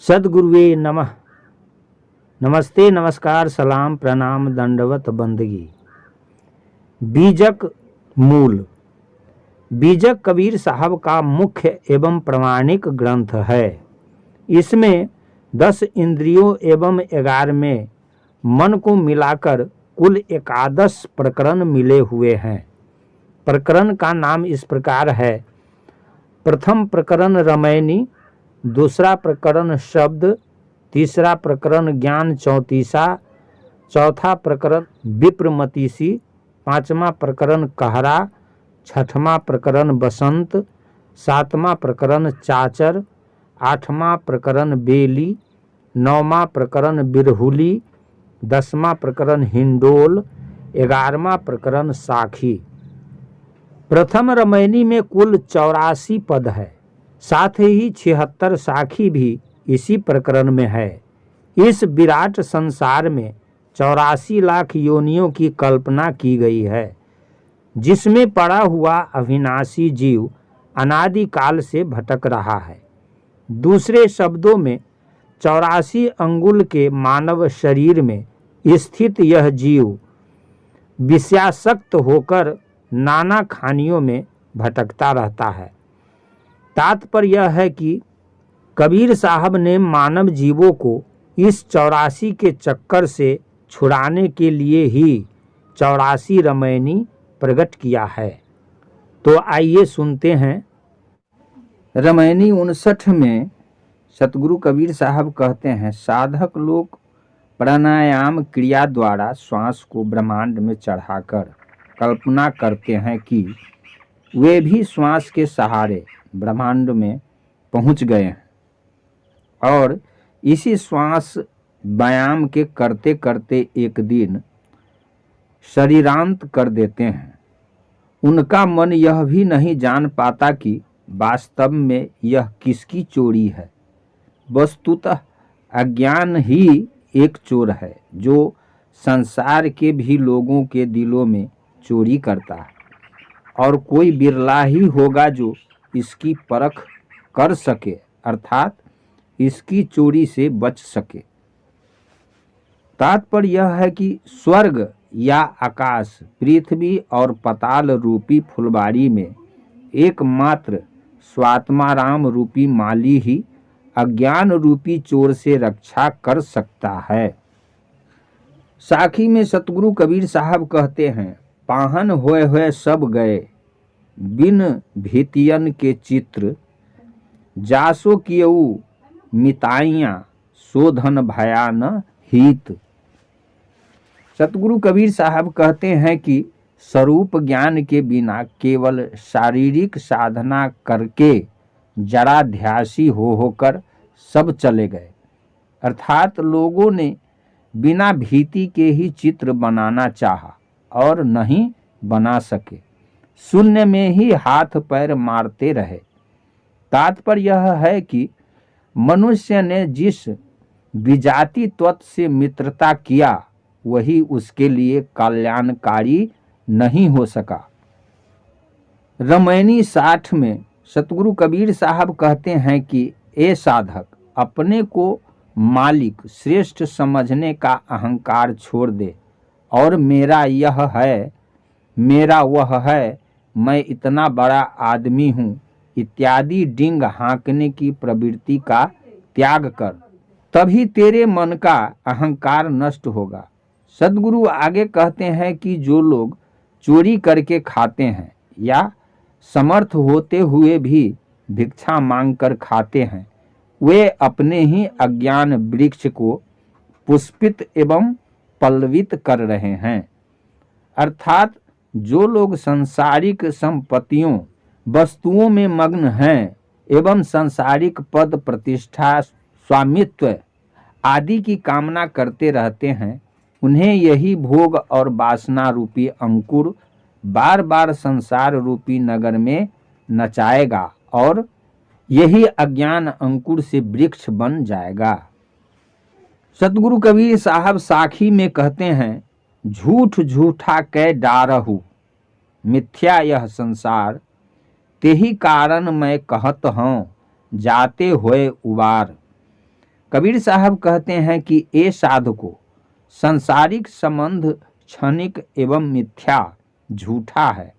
सद्गुरुवे नमः। नमस्ते, नमस्कार, सलाम, प्रणाम, दंडवत बंदगी। बीजक मूल। बीजक कबीर साहब का मुख्य एवं प्रमाणिक ग्रंथ है। इसमें 10 इंद्रियों एवं 11वें मन को मिलाकर कुल 11 प्रकरण मिले हुए हैं। प्रकरण का नाम इस प्रकार है: प्रथम प्रकरण रमैनी, दूसरा प्रकरण शब्द, तीसरा प्रकरण ज्ञान चौतीसा, चौथा प्रकरण विप्रमतीसी, पांचवा प्रकरण कहरा, छठवां प्रकरण बसंत, सातवां प्रकरण चाचर, आठवां प्रकरण बेली, नौवां प्रकरण बिरहुली, 10वां प्रकरण हिंडोल, 11वां प्रकरण साखी। प्रथम रमैनी में कुल 84 पद है। साथ ही 76 साखी भी इसी प्रकरण में है। इस विराट संसार में 84 लाख योनियों की कल्पना की गई है, जिसमें पड़ा हुआ अविनाशी जीव अनादि काल से भटक रहा है। दूसरे शब्दों में 84 अंगुल के मानव शरीर में स्थित यह जीव विषयासक्त होकर नाना खानियों में भटकता रहता है। तात्पर्य यह है कि कबीर साहब ने मानव जीवों को इस 84 के चक्कर से छुड़ाने के लिए ही 84 रमैनी प्रकट किया है। तो आइए सुनते हैं। रमैनी 59 में सतगुरु कबीर साहब कहते हैं, साधक लोग प्राणायाम क्रिया द्वारा श्वास को ब्रह्मांड में चढ़ाकर कल्पना करते हैं कि वे भी श्वास के सहारे ब्रह्मांड में पहुंच गए हैं और इसी श्वास व्यायाम के करते करते एक दिन शरीरांत कर देते हैं। उनका मन यह भी नहीं जान पाता कि वास्तव में यह किसकी चोरी है। वस्तुतः अज्ञान ही एक चोर है जो संसार के भी लोगों के दिलों में चोरी करता है, और कोई बिरला ही होगा जो इसकी परख कर सके, अर्थात इसकी चोरी से बच सके। तात्पर्य यह है कि स्वर्ग या आकाश, पृथ्वी और पाताल रूपी फुलबाड़ी में एकमात्र स्वात्माराम रूपी माली ही अज्ञान रूपी चोर से रक्षा कर सकता है। साखी में सतगुरु कबीर साहब कहते हैं, पाहन होए हुए सब गए, बिन भीतियन के चित्र, जासो कियऊ मिताइयां, शोधन भया न हित। सतगुरु कबीर साहब कहते हैं कि स्वरूप ज्ञान के बिना केवल शारीरिक साधना करके जराध्यासी होकर सब चले गए। अर्थात लोगों ने बिना भीति के ही चित्र बनाना चाहा और नहीं बना सके, शून्य में ही हाथ पैर मारते रहे। तात्पर्य यह है कि मनुष्य ने जिस विजाति तत्व से मित्रता किया वही उसके लिए कल्याणकारी नहीं हो सका। रमैनी 60 में सतगुरु कबीर साहब कहते हैं कि ए साधक, अपने को मालिक श्रेष्ठ समझने का अहंकार छोड़ दे और मेरा यह है, मेरा वह है, मैं इतना बड़ा आदमी हूँ इत्यादि डिंग हाँकने की प्रवृत्ति का त्याग कर, तभी तेरे मन का अहंकार नष्ट होगा। सद्गुरु आगे कहते हैं कि जो लोग चोरी करके खाते हैं या समर्थ होते हुए भी भिक्षा मांगकर खाते हैं, वे अपने ही अज्ञान वृक्ष को पुष्पित एवं पल्लवित कर रहे हैं। अर्थात जो लोग सांसारिक संपत्तियों वस्तुओं में मग्न हैं एवं सांसारिक पद प्रतिष्ठा स्वामित्व आदि की कामना करते रहते हैं, उन्हें यही भोग और वासना रूपी अंकुर बार बार संसार रूपी नगर में नचाएगा और यही अज्ञान अंकुर से वृक्ष बन जाएगा। सतगुरु कबीर साहब साखी में कहते हैं, झूठ झूठा कै डारहु, मिथ्या यह संसार, तेही कारण मैं कहत हूँ जाते हुए उबार। कबीर साहब कहते हैं कि ए साधको, सांसारिक संबंध क्षणिक एवं मिथ्या झूठा है,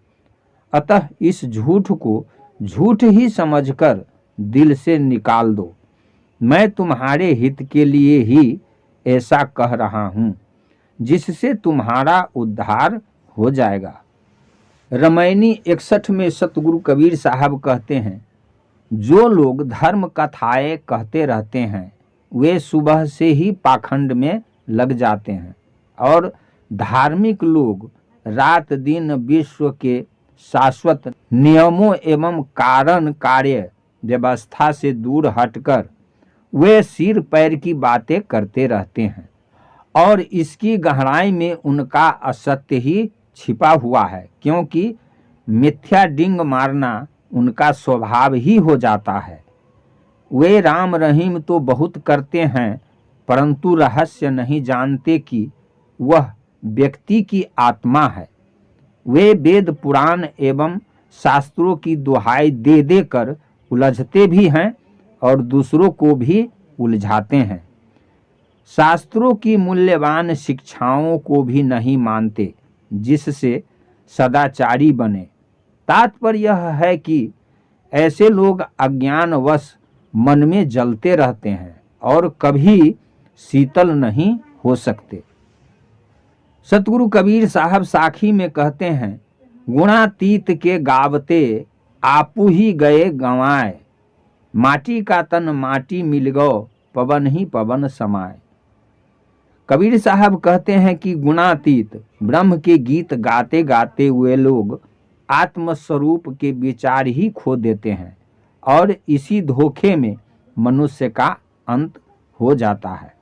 अतः इस झूठ को झूठ ही समझकर दिल से निकाल दो। मैं तुम्हारे हित के लिए ही ऐसा कह रहा हूँ, जिससे तुम्हारा उद्धार हो जाएगा। रामायणी 61 में सतगुरु कबीर साहब कहते हैं, जो लोग धर्म कथाएं कहते रहते हैं वे सुबह से ही पाखंड में लग जाते हैं, और धार्मिक लोग रात दिन विश्व के शाश्वत नियमों एवं कारण कार्य व्यवस्था से दूर हटकर वे सिर पैर की बातें करते रहते हैं, और इसकी गहराई में उनका असत्य ही छिपा हुआ है, क्योंकि मिथ्या डिंग मारना उनका स्वभाव ही हो जाता है। वे राम रहीम तो बहुत करते हैं, परंतु रहस्य नहीं जानते कि वह व्यक्ति की आत्मा है। वे वेद पुराण एवं शास्त्रों की दुहाई दे देकर उलझते भी हैं और दूसरों को भी उलझाते हैं। शास्त्रों की मूल्यवान शिक्षाओं को भी नहीं मानते, जिससे सदाचारी बने। तात्पर्य यह है कि ऐसे लोग अज्ञानवश मन में जलते रहते हैं और कभी शीतल नहीं हो सकते। सतगुरु कबीर साहब साखी में कहते हैं, गुणातीत के गावते आपू ही गए गंवाए, माटी का तन माटी मिल गो पवन ही पवन समाए। कबीर साहब कहते हैं कि गुणातीत ब्रह्म के गीत गाते गाते हुए लोग आत्मस्वरूप के विचार ही खो देते हैं, और इसी धोखे में मनुष्य का अंत हो जाता है।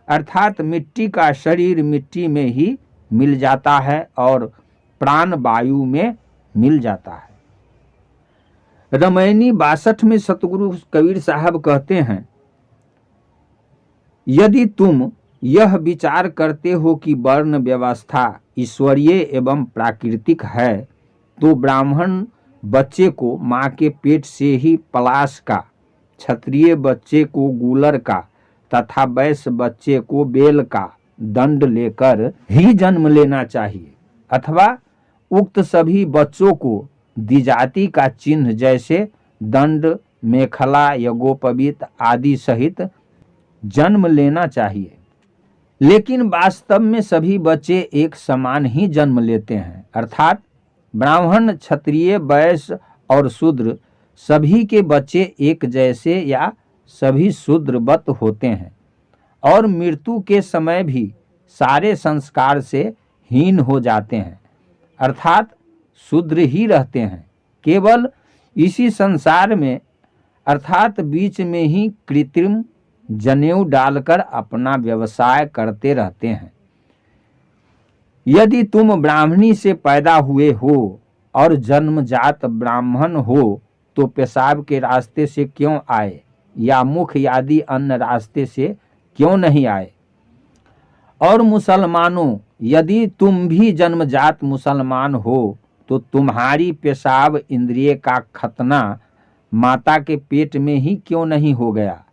अर्थात मिट्टी का शरीर मिट्टी में ही मिल जाता है और प्राण वायु में मिल जाता है। रामायणी 62 में सतगुरु कबीर साहब कहते हैं, यदि तुम यह विचार करते हो कि वर्ण व्यवस्था ईश्वरीय एवं प्राकृतिक है, तो ब्राह्मण बच्चे को माँ के पेट से ही पलाश का, क्षत्रिय बच्चे को गूलर का तथा वैश्य बच्चे को बेल का दंड लेकर ही जन्म लेना चाहिए, अथवा उक्त सभी बच्चों को द्विजाति का चिन्ह जैसे दंड, मेखला, यज्ञोपवीत आदि सहित जन्म लेना चाहिए। लेकिन वास्तव में सभी बच्चे एक समान ही जन्म लेते हैं, अर्थात ब्राह्मण, क्षत्रिय, वैश्य और शूद्र सभी के बच्चे एक जैसे या सभी शूद्रवत होते हैं, और मृत्यु के समय भी सारे संस्कार से हीन हो जाते हैं, अर्थात शूद्र ही रहते हैं। केवल इसी संसार में अर्थात बीच में ही कृत्रिम जनेऊ डालकर अपना व्यवसाय करते रहते हैं। यदि तुम ब्राह्मणी से पैदा हुए हो और जन्मजात ब्राह्मण हो, तो पेशाब के रास्ते से क्यों आए, या मुख आदि अन्य रास्ते से क्यों नहीं आए। और मुसलमानों, यदि तुम भी जन्मजात मुसलमान हो, तो तुम्हारी पेशाब इंद्रिय का खतना माता के पेट में ही क्यों नहीं हो गया।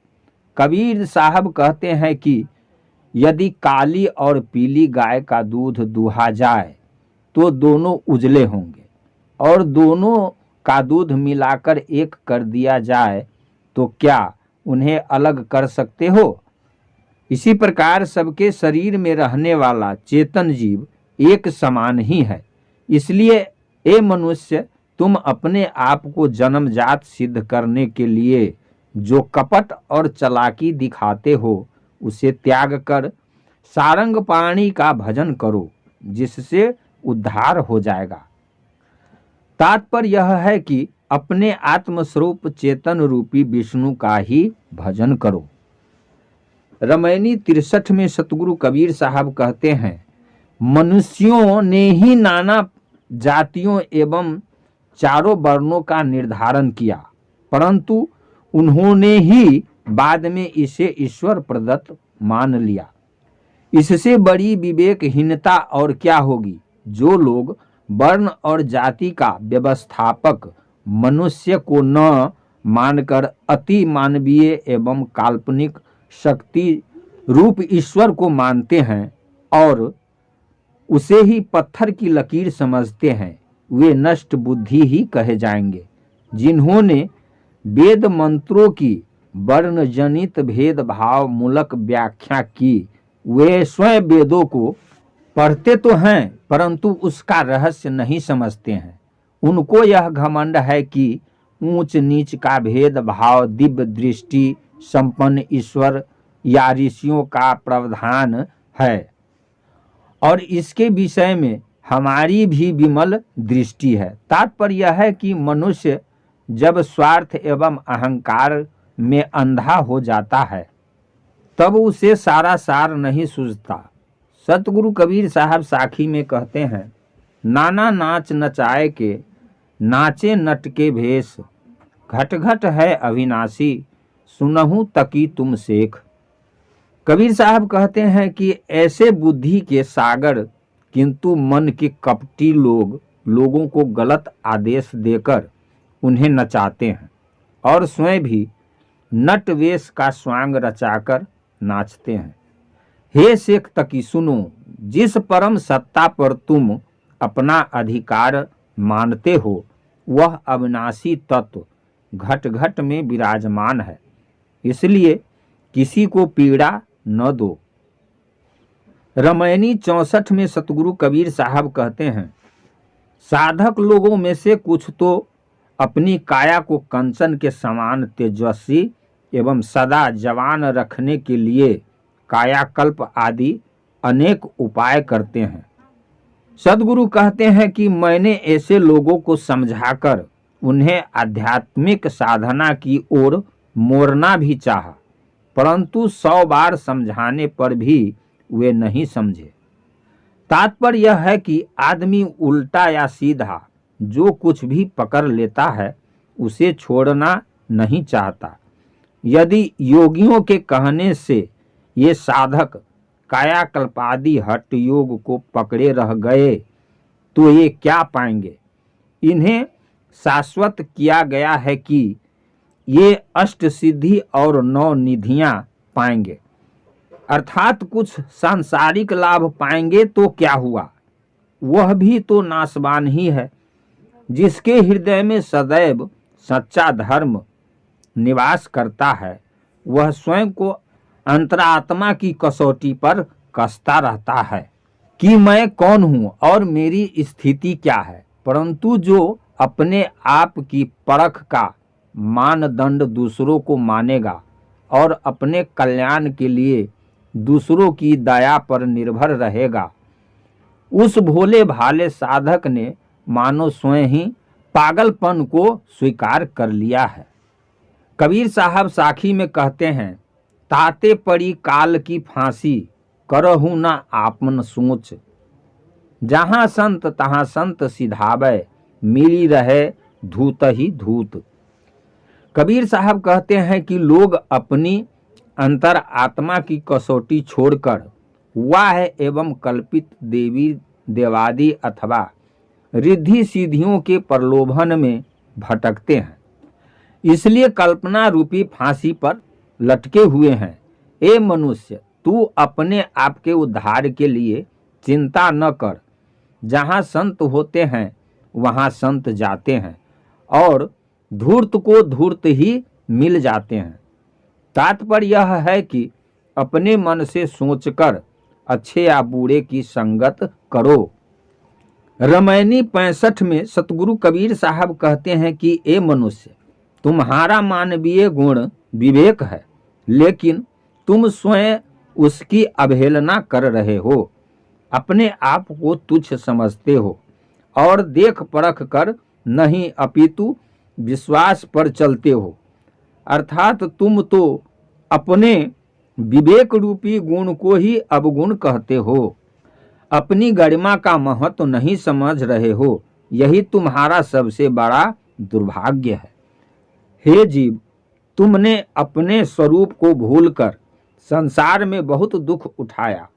कबीर साहब कहते हैं कि यदि काली और पीली गाय का दूध दुहा जाए तो दोनों उजले होंगे, और दोनों का दूध मिलाकर एक कर दिया जाए तो क्या उन्हें अलग कर सकते हो। इसी प्रकार सबके शरीर में रहने वाला चेतन जीव एक समान ही है। इसलिए ए मनुष्य, तुम अपने आप को जन्मजात सिद्ध करने के लिए जो कपट और चालाकी दिखाते हो, उसे त्याग कर सारंग पाणी का भजन करो, जिससे उद्धार हो जाएगा। तात्पर्य यह है कि अपने आत्मस्वरूप चेतन रूपी विष्णु का ही भजन करो। रामायणी 63 में सतगुरु कबीर साहब कहते हैं, मनुष्यों ने ही नाना जातियों एवं चारों वर्णों का निर्धारण किया, परंतु उन्होंने ही बाद में इसे ईश्वर प्रदत्त मान लिया। इससे बड़ी विवेकहीनता और क्या होगी। जो लोग वर्ण और जाति का व्यवस्थापक मनुष्य को न मानकर अति मानवीय एवं काल्पनिक शक्ति रूप ईश्वर को मानते हैं और उसे ही पत्थर की लकीर समझते हैं, वे नष्ट बुद्धि ही कहे जाएंगे। जिन्होंने वेद मंत्रों की वर्ण जनित भेदभाव मूलक व्याख्या की, वे स्वयं वेदों को पढ़ते तो हैं परंतु उसका रहस्य नहीं समझते हैं। उनको यह घमंड है कि ऊंच नीच का भेदभाव दिव्य दृष्टि संपन्न ईश्वर या ऋषियों का प्रावधान है और इसके विषय में हमारी भी विमल दृष्टि है। तात्पर्य यह है कि मनुष्य जब स्वार्थ एवं अहंकार में अंधा हो जाता है तब उसे सारा सार नहीं सूझता। सतगुरु कबीर साहब साखी में कहते हैं, नाना नाच नचाए के नाचे नट के भेष, घट घट है अविनाशी सुनहु तकी तुम शेख। कबीर साहब कहते हैं कि ऐसे बुद्धि के सागर किंतु मन के कपटी लोग लोगों को गलत आदेश देकर उन्हें नचाते हैं और स्वयं भी नट वेश का स्वांग रचाकर नाचते हैं। हे शेख तकी सुनो, जिस परम सत्ता पर तुम अपना अधिकार मानते हो वह अविनाशी तत्व घट घट में विराजमान है, इसलिए किसी को पीड़ा न दो। रामायणी 64 में सतगुरु कबीर साहब कहते हैं, साधक लोगों में से कुछ तो अपनी काया को कंचन के समान तेजस्वी एवं सदा जवान रखने के लिए कायाकल्प आदि अनेक उपाय करते हैं। सद्गुरु कहते हैं कि मैंने ऐसे लोगों को समझाकर उन्हें आध्यात्मिक साधना की ओर मोड़ना भी चाहा, परंतु 100 बार समझाने पर भी वे नहीं समझे। तात्पर्य यह है कि आदमी उल्टा या सीधा जो कुछ भी पकड़ लेता है उसे छोड़ना नहीं चाहता। यदि योगियों के कहने से ये साधक कायाकल्पादि हठ योग को पकड़े रह गए तो ये क्या पाएंगे। इन्हें शाश्वत किया गया है कि ये अष्ट सिद्धि और 9 निधियां पाएंगे, अर्थात कुछ सांसारिक लाभ पाएंगे तो क्या हुआ, वह भी तो नाशवान ही है। जिसके हृदय में सदैव सच्चा धर्म निवास करता है वह स्वयं को अंतरात्मा की कसौटी पर कसता रहता है कि मैं कौन हूँ और मेरी स्थिति क्या है, परंतु जो अपने आप की परख का मानदंड दूसरों को मानेगा और अपने कल्याण के लिए दूसरों की दया पर निर्भर रहेगा, उस भोले भाले साधक ने मानो स्वयं ही पागलपन को स्वीकार कर लिया है। कबीर साहब साखी में कहते हैं, ताते पड़ी काल की फांसी करहु न आपन सोच, जहां संत तहां संत सिधावे मिली रहे धूत ही धूत। कबीर साहब कहते हैं कि लोग अपनी अंतर आत्मा की कसौटी छोड़कर वाह एवं कल्पित देवी देवादि अथवा रिद्धि सिद्धियों के प्रलोभन में भटकते हैं, इसलिए कल्पना रूपी फांसी पर लटके हुए हैं। ए मनुष्य, तू अपने आप के उद्धार के लिए चिंता न कर, जहाँ संत होते हैं वहाँ संत जाते हैं और धूर्त को धूर्त ही मिल जाते हैं। तात्पर्य यह है कि अपने मन से सोचकर अच्छे या बुरे की संगत करो। रामायणी 65 में सतगुरु कबीर साहब कहते हैं कि ए मनुष्य, तुम्हारा मानवीय गुण विवेक है, लेकिन तुम स्वयं उसकी अवहेलना कर रहे हो, अपने आप को तुच्छ समझते हो और देख परख कर नहीं अपितु विश्वास पर चलते हो, अर्थात तुम तो अपने विवेक रूपी गुण को ही अवगुण कहते हो, अपनी गरिमा का महत्व नहीं समझ रहे हो। यही तुम्हारा सबसे बड़ा दुर्भाग्य है। हे जीव, तुमने अपने स्वरूप को भूलकर संसार में बहुत दुख उठाया।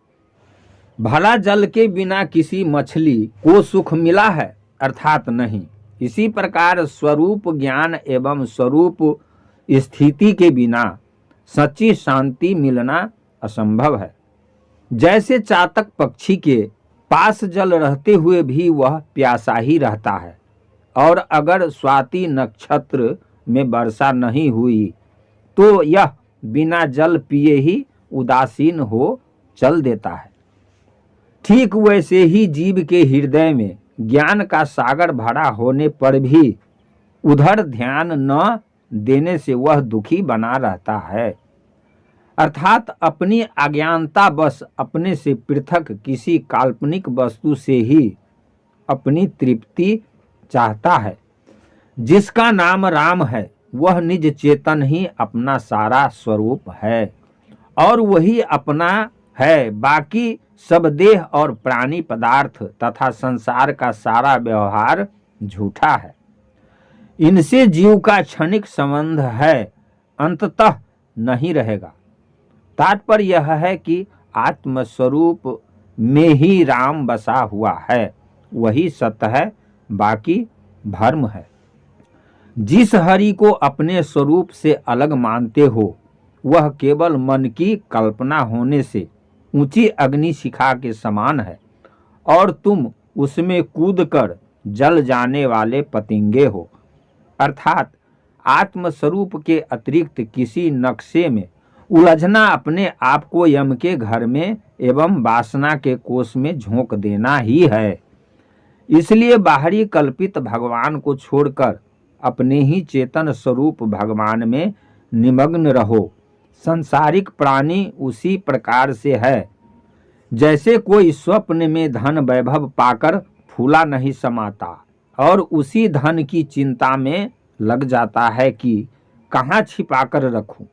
भला जल के बिना किसी मछली को सुख मिला है, अर्थात नहीं। इसी प्रकार स्वरूप ज्ञान एवं स्वरूप स्थिति के बिना सच्ची शांति मिलना असंभव है। जैसे चातक पक्षी के पास जल रहते हुए भी वह प्यासा ही रहता है, और अगर स्वाति नक्षत्र में वर्षा नहीं हुई तो यह बिना जल पिए ही उदासीन हो चल देता है। ठीक वैसे ही जीव के हृदय में ज्ञान का सागर भरा होने पर भी उधर ध्यान न देने से वह दुखी बना रहता है, अर्थात अपनी अज्ञानता बस अपने से पृथक किसी काल्पनिक वस्तु से ही अपनी तृप्ति चाहता है। जिसका नाम राम है वह निज चेतन ही अपना सारा स्वरूप है, और वही अपना है। बाकी सब देह और प्राणी पदार्थ तथा संसार का सारा व्यवहार झूठा है। इनसे जीव का क्षणिक संबंध है, अंततः नहीं रहेगा। तात्पर्य यह है कि आत्मस्वरूप में ही राम बसा हुआ है, वही सत्य है, बाकी भ्रम है। जिस हरि को अपने स्वरूप से अलग मानते हो वह केवल मन की कल्पना होने से ऊंची अग्नि शिखा के समान है, और तुम उसमें कूदकर जल जाने वाले पतंगे हो। अर्थात आत्मस्वरूप के अतिरिक्त किसी नक्शे में उलझना अपने आप को यम के घर में एवं वासना के कोष में झोंक देना ही है। इसलिए बाहरी कल्पित भगवान को छोड़कर अपने ही चेतन स्वरूप भगवान में निमग्न रहो। संसारिक प्राणी उसी प्रकार से है जैसे कोई स्वप्न में धन वैभव पाकर फूला नहीं समाता और उसी धन की चिंता में लग जाता है कि कहाँ छिपाकर रखूं।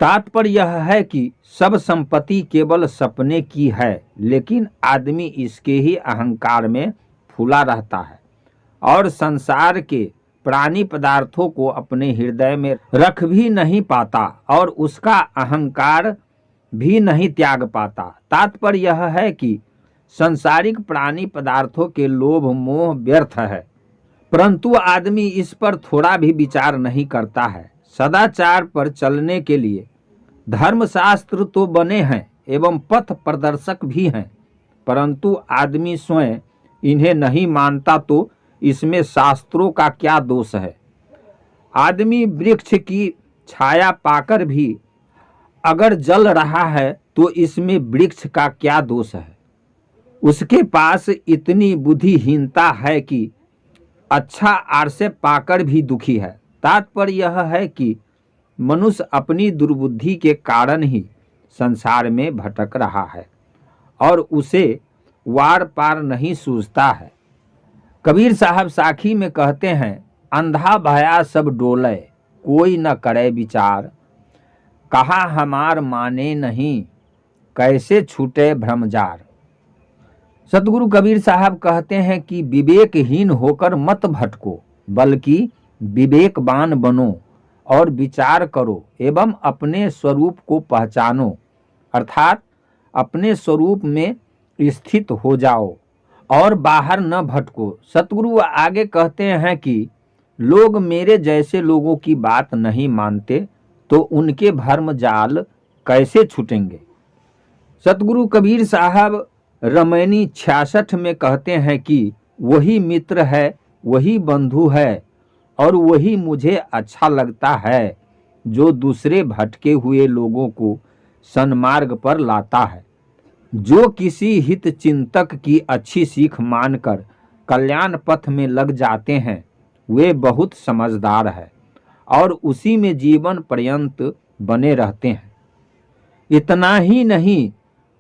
तात्पर्य यह है कि सब संपत्ति केवल सपने की है, लेकिन आदमी इसके ही अहंकार में फूला रहता है और संसार के प्राणी पदार्थों को अपने हृदय में रख भी नहीं पाता और उसका अहंकार भी नहीं त्याग पाता। तात्पर्य यह है कि संसारिक प्राणी पदार्थों के लोभ मोह व्यर्थ है, परंतु आदमी इस पर थोड़ा भी विचार नहीं करता है। सदाचार पर चलने के लिए धर्मशास्त्र तो बने हैं एवं पथ प्रदर्शक भी हैं, परंतु आदमी स्वयं इन्हें नहीं मानता तो इसमें शास्त्रों का क्या दोष है। आदमी वृक्ष की छाया पाकर भी अगर जल रहा है तो इसमें वृक्ष का क्या दोष है। उसके पास इतनी बुद्धिहीनता है कि अच्छा आश्रय पाकर भी दुखी है। तात्पर्य यह है कि मनुष्य अपनी दुर्बुद्धि के कारण ही संसार में भटक रहा है और उसे वार पार नहीं सूझता है। कबीर साहब साखी में कहते हैं, अंधा भया सब डोले कोई न करे विचार, कहा हमार माने नहीं कैसे छूटे भ्रमजार। सतगुरु कबीर साहब कहते हैं कि विवेकहीन होकर मत भटको, बल्कि विवेकवान बनो और विचार करो एवं अपने स्वरूप को पहचानो, अर्थात अपने स्वरूप में स्थित हो जाओ और बाहर न भटको। सतगुरु आगे कहते हैं कि लोग मेरे जैसे लोगों की बात नहीं मानते तो उनके भर्म जाल कैसे छूटेंगे। सतगुरु कबीर साहब रमैनी 66 में कहते हैं कि वही मित्र है, वही बंधु है और वही मुझे अच्छा लगता है जो दूसरे भटके हुए लोगों को सन्मार्ग पर लाता है। जो किसी हित चिंतक की अच्छी सीख मानकर कल्याण पथ में लग जाते हैं वे बहुत समझदार है और उसी में जीवन पर्यंत बने रहते हैं। इतना ही नहीं,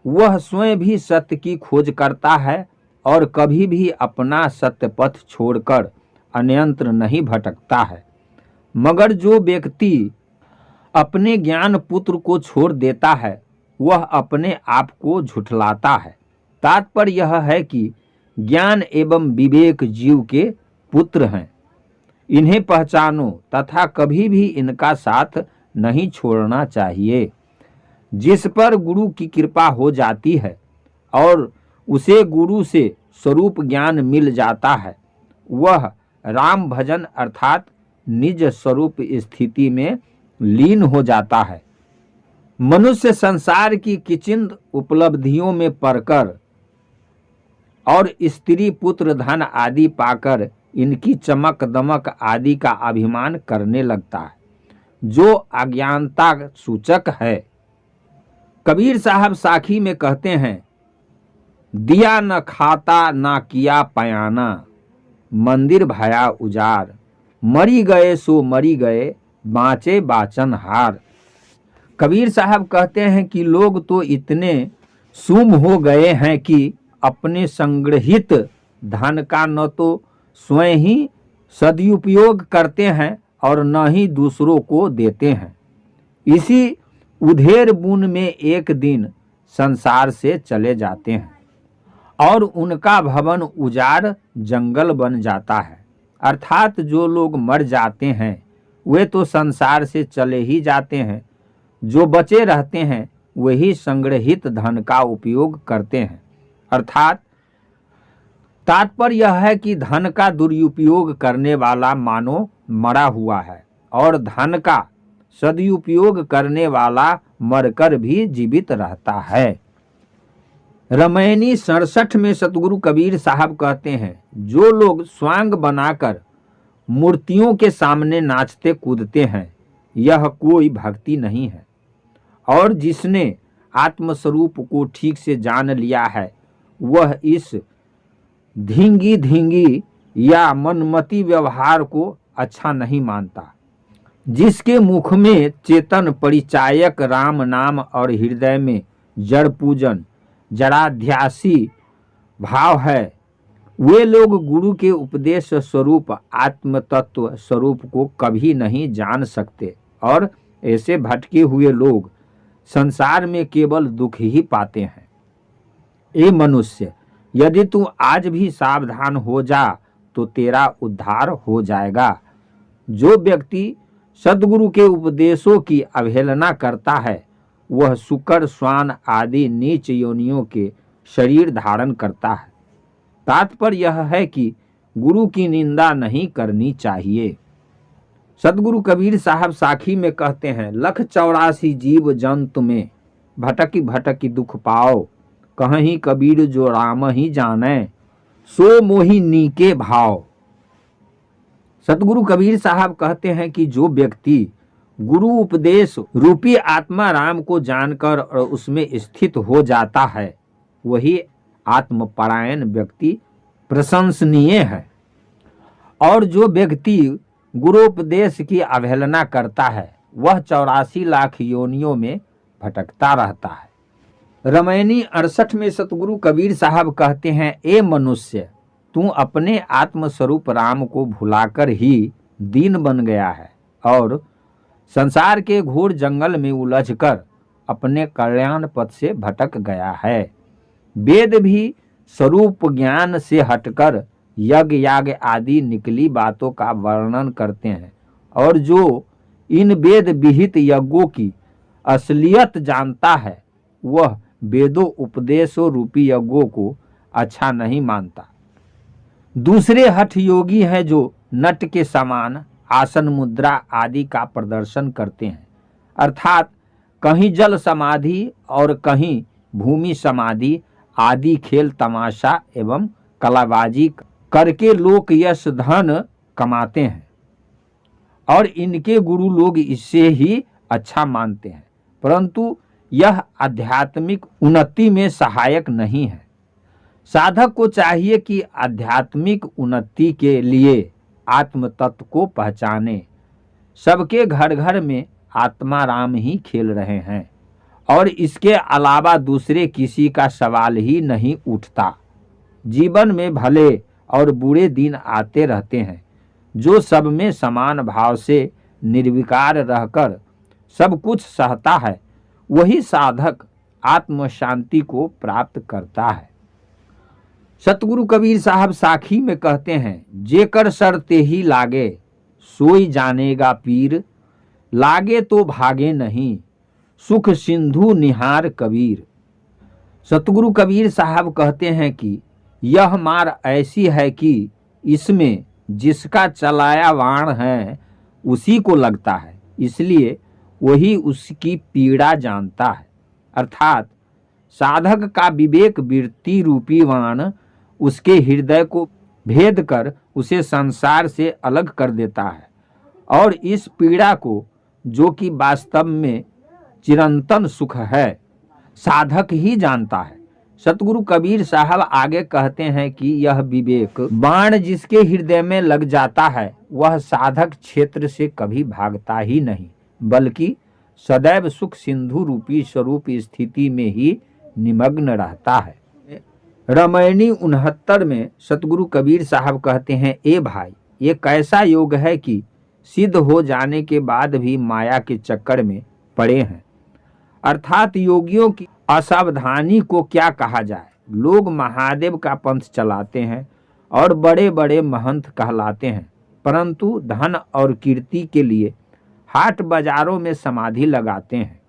वह स्वयं भी सत्य की खोज करता है और कभी भी अपना सत्य पथ छोड़कर अन्यंत्र नहीं भटकता है। मगर जो व्यक्ति अपने ज्ञान पुत्र को छोड़ देता है वह अपने आप को झुठलाता है। तात्पर्य यह है कि ज्ञान एवं विवेक जीव के पुत्र हैं, इन्हें पहचानो तथा कभी भी इनका साथ नहीं छोड़ना चाहिए। जिस पर गुरु की कृपा हो जाती है और उसे गुरु से स्वरूप ज्ञान मिल जाता है वह राम भजन अर्थात निज स्वरूप स्थिति में लीन हो जाता है मनुष्य संसार की किंचित उपलब्धियों में पड़कर और स्त्री पुत्र धन आदि पाकर इनकी चमक दमक आदि का अभिमान करने लगता है, जो अज्ञानता सूचक है। कबीर साहब साखी में कहते हैं, दिया न खाता ना किया पयाना, मंदिर भया उजार, मरी गए सो मरी गए, बाँचे बाचन हार। कबीर साहब कहते हैं कि लोग तो इतने सूम हो गए हैं कि अपने संग्रहित धन का न तो स्वयं ही सदुपयोग करते हैं और न ही दूसरों को देते हैं। इसी उधेर बुन में एक दिन संसार से चले जाते हैं और उनका भवन उजाड़ जंगल बन जाता है। अर्थात जो लोग मर जाते हैं वे तो संसार से चले ही जाते हैं, जो बचे रहते हैं वही संग्रहित धन का उपयोग करते हैं। अर्थात तात्पर्य यह है कि धन का दुरुपयोग करने वाला मानो मरा हुआ है और धन का सदुपयोग करने वाला मरकर भी जीवित रहता है। रामायणी 67 में सतगुरु कबीर साहब कहते हैं, जो लोग स्वांग बनाकर मूर्तियों के सामने नाचते कूदते हैं, यह कोई भक्ति नहीं है। और जिसने आत्मस्वरूप को ठीक से जान लिया है वह इस धींगी धींगी या मनमती व्यवहार को अच्छा नहीं मानता। जिसके मुख में चेतन परिचायक राम नाम और हृदय में जड़ पूजन जड़ाध्यासी भाव है, वे लोग गुरु के उपदेश स्वरूप आत्म तत्व स्वरूप को कभी नहीं जान सकते और ऐसे भटके हुए लोग संसार में केवल दुख ही पाते हैं। ए मनुष्य, यदि तू आज भी सावधान हो जा तो तेरा उद्धार हो जाएगा। जो व्यक्ति सद्गुरु के उपदेशों की अवहेलना करता है वह शुकर श्वान आदि नीच योनियों के शरीर धारण करता है। तात्पर्य यह है कि गुरु की निंदा नहीं करनी चाहिए। सद्गुरु कबीर साहब साखी में कहते हैं, लख 84 जीव जंतु में भटकी भटकी दुख पाओ, कहीं कबीर जो राम ही जाने, सो मोहि नीके भाव। सतगुरु कबीर साहब कहते हैं कि जो व्यक्ति गुरु उपदेश रूपी आत्मा राम को जानकर और उसमें स्थित हो जाता है वही आत्मपरायण व्यक्ति प्रशंसनीय है। और जो व्यक्ति गुरुपदेश की अवहेलना करता है वह 84 लाख योनियों में भटकता रहता है। रामायणी 68 में सतगुरु कबीर साहब कहते हैं, ए मनुष्य, तू अपने आत्मस्वरूप राम को भुलाकर ही दीन बन गया है और संसार के घोर जंगल में उलझकर अपने कल्याण पथ से भटक गया है। वेद भी स्वरूप ज्ञान से हटकर यज्ञ याग आदि निकली बातों का वर्णन करते हैं और जो इन वेद विहित यज्ञों की असलियत जानता है वह वेदों उपदेशों रूपी यज्ञों को अच्छा नहीं मानता। दूसरे हठ योगी हैं जो नट के समान आसन मुद्रा आदि का प्रदर्शन करते हैं, अर्थात कहीं जल समाधि और कहीं भूमि समाधि आदि खेल तमाशा एवं कलाबाजी करके लोक यश धन कमाते हैं और इनके गुरु लोग इससे ही अच्छा मानते हैं, परंतु यह आध्यात्मिक उन्नति में सहायक नहीं है। साधक को चाहिए कि आध्यात्मिक उन्नति के लिए आत्म तत्व को पहचाने। सबके घर घर में आत्मा राम ही खेल रहे हैं और इसके अलावा दूसरे किसी का सवाल ही नहीं उठता। जीवन में भले और बुरे दिन आते रहते हैं। जो सब में समान भाव से निर्विकार रहकर सब कुछ सहता है वही साधक आत्म शांति को प्राप्त करता है। सतगुरु कबीर साहब साखी में कहते हैं, जेकर सर ते ही लागे सोई जानेगा पीर, लागे तो भागे नहीं सुख सिंधु निहार कबीर। सतगुरु कबीर साहब कहते हैं कि यह मार ऐसी है कि इसमें जिसका चलाया वाण है उसी को लगता है, इसलिए वही उसकी पीड़ा जानता है। अर्थात साधक का विवेक वृत्ति रूपी बाण उसके हृदय को भेद कर उसे संसार से अलग कर देता है, और इस पीड़ा को, जो कि वास्तव में चिरंतन सुख है, साधक ही जानता है। सतगुरु कबीर साहब आगे कहते हैं कि यह विवेक बाण जिसके हृदय में लग जाता है वह साधक क्षेत्र से कभी भागता ही नहीं, बल्कि सदैव सुख सिंधु रूपी स्वरूप स्थिति में ही निमग्न रहता है। रामायणी 69 में सतगुरु कबीर साहब कहते हैं, ए भाई, ये कैसा योग है कि सिद्ध हो जाने के बाद भी माया के चक्कर में पड़े हैं। अर्थात योगियों की असावधानी को क्या कहा जाए। लोग महादेव का पंथ चलाते हैं और बड़े बड़े महंत कहलाते हैं, परंतु धन और कीर्ति के लिए हाट बाजारों में समाधि लगाते हैं।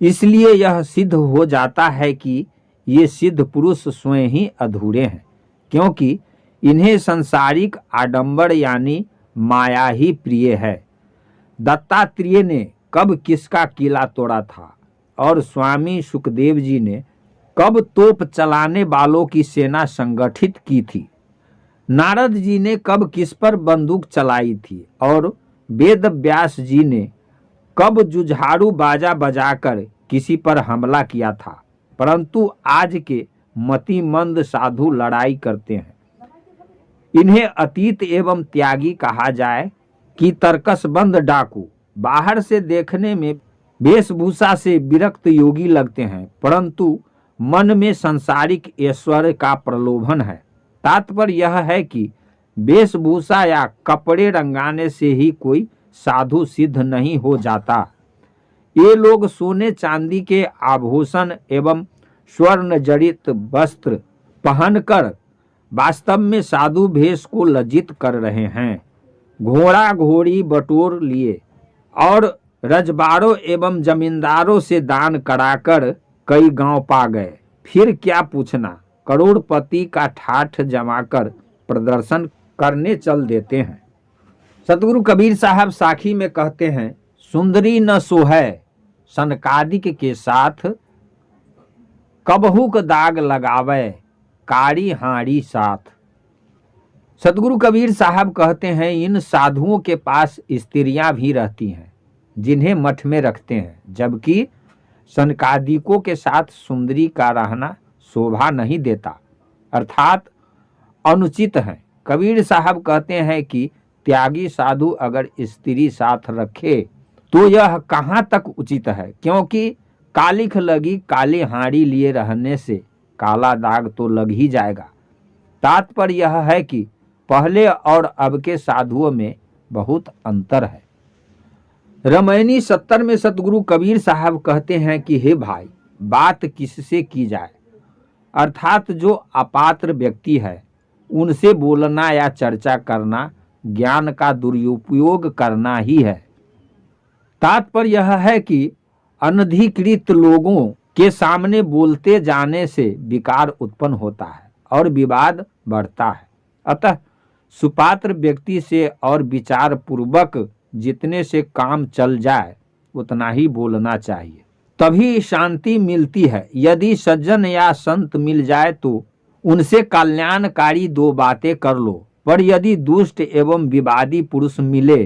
इसलिए यह सिद्ध हो जाता है कि ये सिद्ध पुरुष स्वयं ही अधूरे हैं, क्योंकि इन्हें सांसारिक आडंबर यानी माया ही प्रिय है। दत्तात्रेय ने कब किसका किला तोड़ा था और स्वामी सुखदेव जी ने कब तोप चलाने वालों की सेना संगठित की थी। नारद जी ने कब किस पर बंदूक चलाई थी और वेद व्यास जी ने कब जुझारू बाजा बजाकर किसी पर हमला किया था। परंतु आज के मतिमंद साधु लड़ाई करते हैं। इन्हें अतीत एवं त्यागी कहा जाए कि तर्कसबंद डाकू। बाहर से देखने में वेशभूषा से विरक्त योगी लगते हैं, परंतु मन में सांसारिक ऐश्वर्य का प्रलोभन है। तात्पर्य यह है कि वेशभूषा या कपड़े रंगाने से ही कोई साधु सिद्ध नहीं हो जाता। ये लोग सोने चांदी के आभूषण एवं स्वर्ण जड़ित वस्त्र पहनकर वास्तव में साधु भेष को लज्जित कर रहे हैं। घोड़ा घोड़ी बटोर लिए और रजबारों एवं जमींदारों से दान कराकर कई गांव पा गए। फिर क्या पूछना, करोड़पति का ठाठ जमाकर प्रदर्शन करने चल देते हैं। सतगुरु कबीर साहब साखी में कहते हैं, सुंदरी न सोहै सनकादिक के साथ, कबहुक दाग लगावे कारी हाड़ी साथ। सतगुरु कबीर साहब कहते हैं, इन साधुओं के पास स्त्रियां भी रहती हैं जिन्हें मठ में रखते हैं, जबकि सनकादिकों के साथ सुंदरी का रहना शोभा नहीं देता, अर्थात अनुचित है। कबीर साहब कहते हैं कि त्यागी साधु अगर स्त्री साथ रखे तो यह कहाँ तक उचित है, क्योंकि कालिख लगी काली हाड़ी लिए रहने से काला दाग तो लग ही जाएगा। तात्पर्य यह है कि पहले और अब के साधुओं में बहुत अंतर है। रामायणी 70 में सतगुरु कबीर साहब कहते हैं कि हे भाई, बात किससे की जाए। अर्थात जो अपात्र व्यक्ति है उनसे बोलना या चर्चा करना ज्ञान का दुरुपयोग करना ही है। तात्पर्य यह है कि अनधिकृत लोगों के सामने बोलते जाने से विकार उत्पन्न होता है और विवाद बढ़ता है। अतः सुपात्र व्यक्ति से और विचार पूर्वक जितने से काम चल जाए उतना ही बोलना चाहिए, तभी शांति मिलती है। यदि सज्जन या संत मिल जाए तो उनसे कल्याणकारी 2 बातें कर लो, पर यदि दुष्ट एवं विवादी पुरुष मिले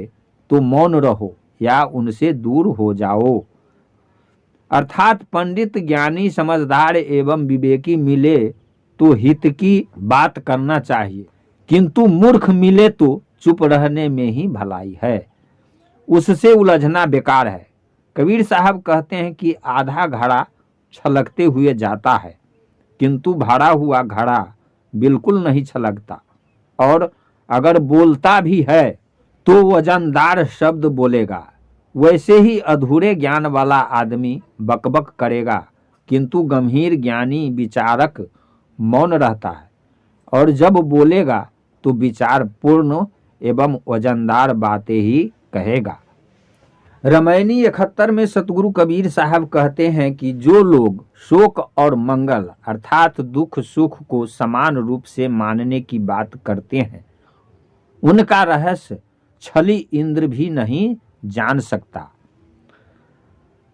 तो मौन रहो या उनसे दूर हो जाओ। अर्थात पंडित ज्ञानी समझदार एवं विवेकी मिले तो हित की बात करना चाहिए, किंतु मूर्ख मिले तो चुप रहने में ही भलाई है, उससे उलझना बेकार है। कबीर साहब कहते हैं कि आधा घड़ा छलकते हुए जाता है, किंतु भरा हुआ घड़ा बिल्कुल नहीं छलकता, और अगर बोलता भी है तो वजनदार शब्द बोलेगा। वैसे ही अधूरे ज्ञान वाला आदमी बकबक करेगा, किंतु गंभीर ज्ञानी विचारक मौन रहता है, और जब बोलेगा तो विचार पूर्ण एवं वजनदार बातें ही कहेगा। रामायणी 71 में सतगुरु कबीर साहब कहते हैं कि जो लोग शोक और मंगल अर्थात दुख सुख को समान रूप से मानने की बात करते हैं, उनका रहस्य छली इंद्र भी नहीं जान सकता।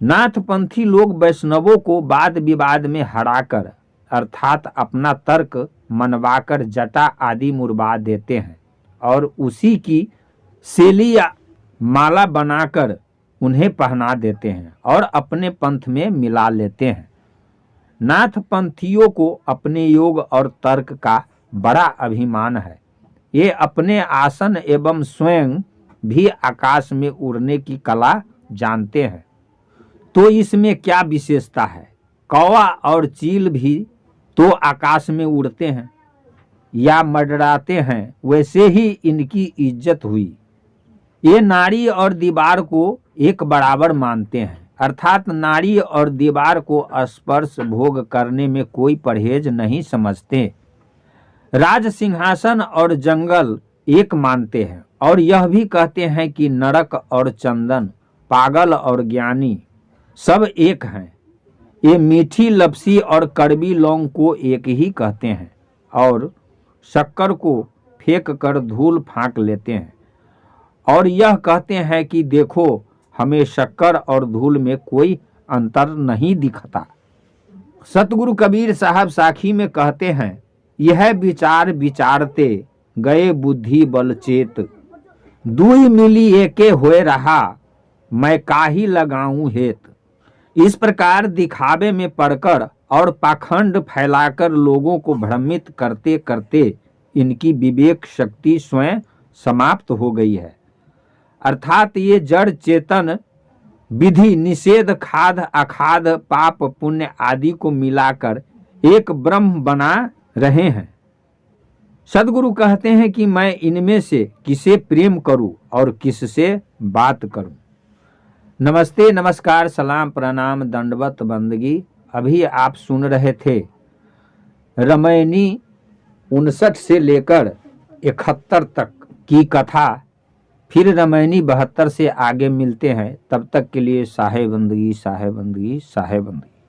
नाथपंथी लोग वैष्णवों को वाद विवाद में हराकर अर्थात अपना तर्क मनवाकर जटा आदि मुरवा देते हैं और उसी की सेली या माला बनाकर उन्हें पहना देते हैं और अपने पंथ में मिला लेते हैं। नाथपंथियों को अपने योग और तर्क का बड़ा अभिमान है। ये अपने आसन एवं स्वयं भी आकाश में उड़ने की कला जानते हैं। तो इसमें क्या विशेषता है? कौवा और चील भी तो आकाश में उड़ते हैं या मंडराते हैं, वैसे ही इनकी इज्जत हुई। ये नारी और दीवार को एक बराबर मानते हैं, अर्थात नारी और दीवार को स्पर्श भोग करने में कोई परहेज नहीं समझते। राज सिंहासन और जंगल एक मानते हैं और यह भी कहते हैं कि नरक और चंदन, पागल और ज्ञानी सब एक हैं। ये मीठी लपसी और कड़वी लौंग को एक ही कहते हैं और शक्कर को फेंक कर धूल फाँक लेते हैं और यह कहते हैं कि देखो, हमें शक्कर और धूल में कोई अंतर नहीं दिखता। सतगुरु कबीर साहब साखी में कहते हैं, यह विचार विचारते गए बुद्धि बल चेत, दुई मिली एके होए रहा, मैं काहि लगाऊं हेत। इस प्रकार दिखावे में पड़कर और पाखंड फैलाकर लोगों को भ्रमित करते करते इनकी विवेक शक्ति स्वयं समाप्त हो गई है। अर्थात ये जड़ चेतन विधि निषेध खाद अखाद पाप पुण्य आदि को मिलाकर एक ब्रह्म बना रहे हैं। सद्गुरु कहते हैं कि मैं इनमें से किसे प्रेम करूं और किससे बात करूं। नमस्ते, नमस्कार, सलाम, प्रणाम, दंडवत बंदगी। अभी आप सुन रहे थे रामायणी 59 से लेकर 71 तक की कथा। फिर रामायणी 72 से आगे मिलते हैं। तब तक के लिए साहे बंदगी, साहे बंदगी, साहे बंदगी।